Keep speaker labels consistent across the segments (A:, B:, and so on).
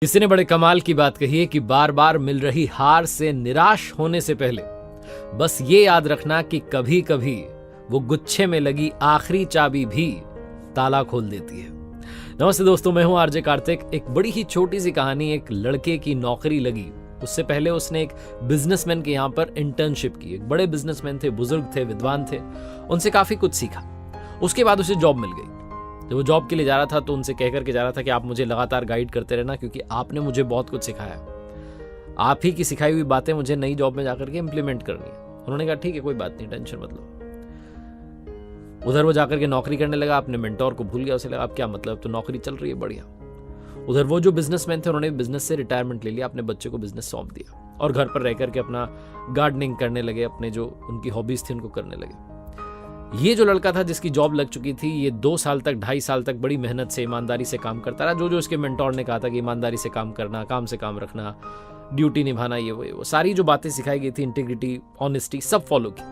A: किसी ने बड़े कमाल की बात कही है कि बार बार मिल रही हार से निराश होने से पहले बस ये याद रखना कि कभी कभी वो गुच्छे में लगी आखिरी चाबी भी ताला खोल देती है। नमस्ते दोस्तों, मैं हूं आरजे कार्तिक। एक बड़ी ही छोटी सी कहानी। एक लड़के की नौकरी लगी, उससे पहले उसने एक बिजनेसमैन के यहाँ पर इंटर्नशिप की। एक बड़े बिजनेसमैन थे, बुजुर्ग थे, विद्वान थे, उनसे काफी कुछ सीखा। उसके बाद उसे जॉब मिल गई। जब वो जॉब के लिए जा रहा था तो उनसे कह करके जा रहा था कि आप मुझे लगातार गाइड करते रहना, क्योंकि आपने मुझे बहुत कुछ सिखाया। आप ही की सिखाई हुई बातें मुझे नई जॉब में जाकर के इंप्लीमेंट करनी है। उन्होंने कहा ठीक है, कोई बात नहीं, टेंशन मत लो। उधर वो जाकर के नौकरी करने लगा, अपने मेंटोर को भूल गया। उसे लगा अब क्या मतलब, तो नौकरी चल रही है बढ़िया। उधर वो जो बिजनेसमैन थे, उन्होंने बिजनेस से रिटायरमेंट ले लिया, अपने बच्चे को बिजनेस सौंप दिया और घर पर रह करके अपना गार्डनिंग करने लगे, अपने जो उनकी हॉबीज थी उनको करने लगे। ये जो लड़का था जिसकी जॉब लग चुकी थी, ये 2 साल तक, 2.5 साल तक बड़ी मेहनत से, ईमानदारी से काम करता रहा। जो उसके मेंटोर ने कहा था कि ईमानदारी से काम करना, काम से काम रखना, ड्यूटी निभाना, ये वो सारी जो बातें सिखाई गई थी, इंटीग्रिटी, ऑनेस्टी, सब फॉलो की।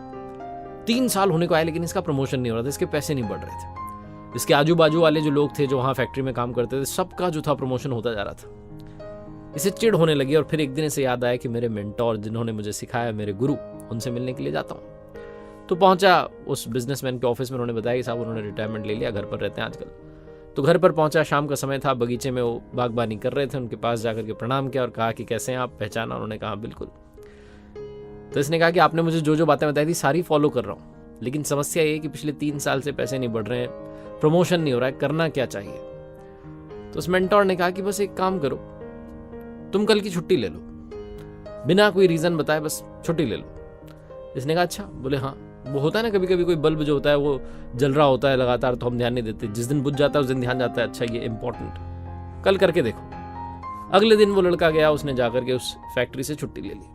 A: 3 साल होने को आए लेकिन इसका प्रमोशन नहीं हो रहा था, इसके पैसे नहीं बढ़ रहे थे। इसके आजू बाजू वाले जो लोग थे, जो वहाँ फैक्ट्री में काम करते थे, सबका जो था प्रमोशन होता जा रहा था। इसे चिढ़ होने लगी और फिर एक दिन इसे याद आया कि मेरे मेंटोर, जिन्होंने मुझे सिखाया, मेरे गुरु, उनसे मिलने के लिए जाता हूँ। तो पहुंचा उस बिजनेसमैन के ऑफिस में। उन्होंने बताया कि साहब उन्होंने रिटायरमेंट ले लिया, घर पर रहते हैं आजकल। तो घर पर पहुंचा, शाम का समय था, बगीचे में वो बागबानी कर रहे थे। उनके पास जाकर के प्रणाम किया और कहा कि कैसे हैं आप, पहचाना? उन्होंने कहा बिल्कुल। तो इसने कहा कि आपने मुझे जो जो बातें बताई थी सारी फॉलो कर रहा हूँ, लेकिन समस्या ये है कि पिछले 3 साल से पैसे नहीं बढ़ रहे हैं, प्रमोशन नहीं हो रहा है, करना क्या चाहिए? तो उस मेंटोर ने कहा कि बस एक काम करो, तुम कल की छुट्टी ले लो, बिना कोई रीजन बताए बस छुट्टी ले लो। इसने कहा अच्छा। बोले हाँ, वो होता है ना कभी कभी कोई बल्ब जो होता है वो जल रहा होता है लगातार, तो हम ध्यान नहीं देते, जिस दिन बुझ जाता है उस दिन ध्यान जाता है, अच्छा ये इंपॉर्टेंट, कल करके देखो। अगले दिन वो लड़का गया, उसने जाकर के उस फैक्ट्री से छुट्टी ले ली।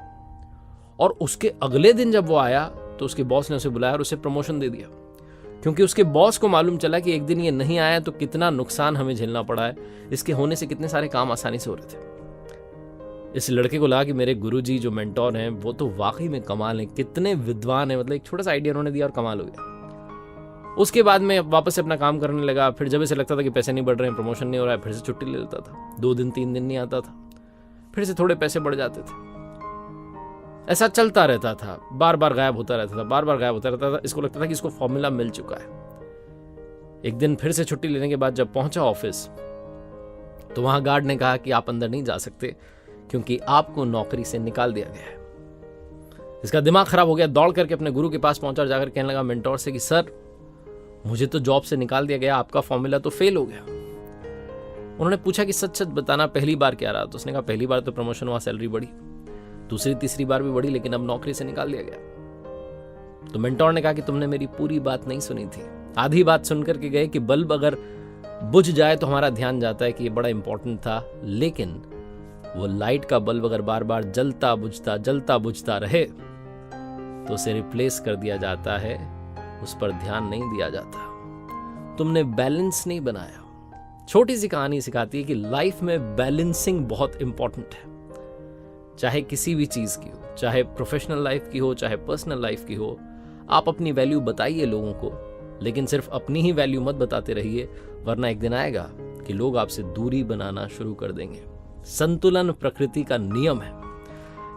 A: और उसके अगले दिन जब वो आया तो उसके बॉस ने उसे बुलाया और उसे प्रमोशन दे दिया, क्योंकि उसके बॉस को मालूम चला कि एक दिन ये नहीं आया तो कितना नुकसान हमें झेलना पड़ा है, इसके होने से कितने सारे काम आसानी से हो रहे थे। इस लड़के को लगा कि मेरे गुरुजी जो मेंटोर हैं वो तो वाकई में कमाल हैं, कितने विद्वान हैं, मतलब एक छोटा सा आइडिया उन्होंने दिया और कमाल हो गया। उसके बाद में वापस से अपना काम करने लगा। फिर जब इसे लगता था कि पैसे नहीं बढ़ रहे हैं, प्रमोशन नहीं हो रहा है, फिर से छुट्टी ले लेता था। 2 दिन 3 दिन नहीं आता था, फिर से थोड़े पैसे बढ़ जाते थे। ऐसा चलता रहता था, बार बार गायब होता रहता था, बार बार गायब होता रहता था। इसको लगता था कि इसको फॉर्मूला मिल चुका है। एक दिन फिर से छुट्टी लेने के बाद जब पहुंचा ऑफिस, तो वहां गार्ड ने कहा कि आप अंदर नहीं जा सकते, क्योंकि आपको नौकरी से निकाल दिया गया है। इसका दिमाग खराब हो गया, दौड़ करके अपने गुरु के पास पहुंचा और जाकर कहने लगा मेंटोर से कि सर, मुझे तो जॉब से निकाल दिया गया, आपका फॉर्मूला तो फेल हो गया। उन्होंने पूछा कि सच सच बताना, पहली बार क्या रहा? तो उसने कहा पहली बार तो प्रमोशन हुआ, सैलरी बढ़ी, दूसरी तीसरी बार भी बढ़ी, लेकिन अब नौकरी से निकाल दिया गया। तो मेंटोर ने कहा कि तुमने मेरी पूरी बात नहीं सुनी थी, आधी बात सुनकर के गए कि बल्ब अगर बुझ जाए तो हमारा ध्यान जाता है कि ये बड़ा इंपॉर्टेंट था, लेकिन वो लाइट का बल्ब अगर बार बार जलता बुझता रहे तो उसे रिप्लेस कर दिया जाता है, उस पर ध्यान नहीं दिया जाता। तुमने बैलेंस नहीं बनाया। छोटी सी कहानी सिखाती है कि लाइफ में बैलेंसिंग बहुत इंपॉर्टेंट है, चाहे किसी भी चीज की हो, चाहे प्रोफेशनल लाइफ की हो, चाहे पर्सनल लाइफ की हो। आप अपनी वैल्यू बताइए लोगों को, लेकिन सिर्फ अपनी ही वैल्यू मत बताते रहिए, वरना एक दिन आएगा कि लोग आपसे दूरी बनाना शुरू कर देंगे। संतुलन प्रकृति का नियम है।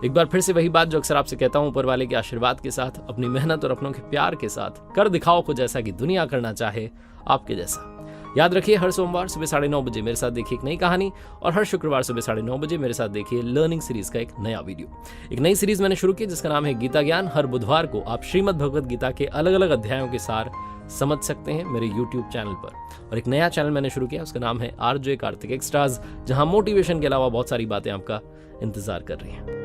A: एक बार फिर से वही बात जो अक्सर आपसे कहता हूं, ऊपर वाले के आशीर्वाद के साथ, अपनी मेहनत और अपनों के प्यार के साथ कर दिखाओ को, जैसा कि दुनिया करना चाहे आपके जैसा। याद रखिए, हर सोमवार सुबह 9:30 बजे मेरे साथ देखिए एक नई कहानी, और हर शुक्रवार सुबह 9:30 बजे मेरे साथ देखिए लर्निंग सीरीज का एक नया वीडियो। एक नई सीरीज मैंने शुरू की जिसका नाम है गीता ज्ञान। हर बुधवार को आप श्रीमद् भगवद गीता के अलग अलग अध्यायों के सार समझ सकते हैं मेरे YouTube चैनल पर। और एक नया चैनल मैंने शुरू किया, उसका नाम है आरजे कार्तिक एक्स्ट्राज, जहां मोटिवेशन के अलावा बहुत सारी बातें आपका इंतजार कर रही हैं।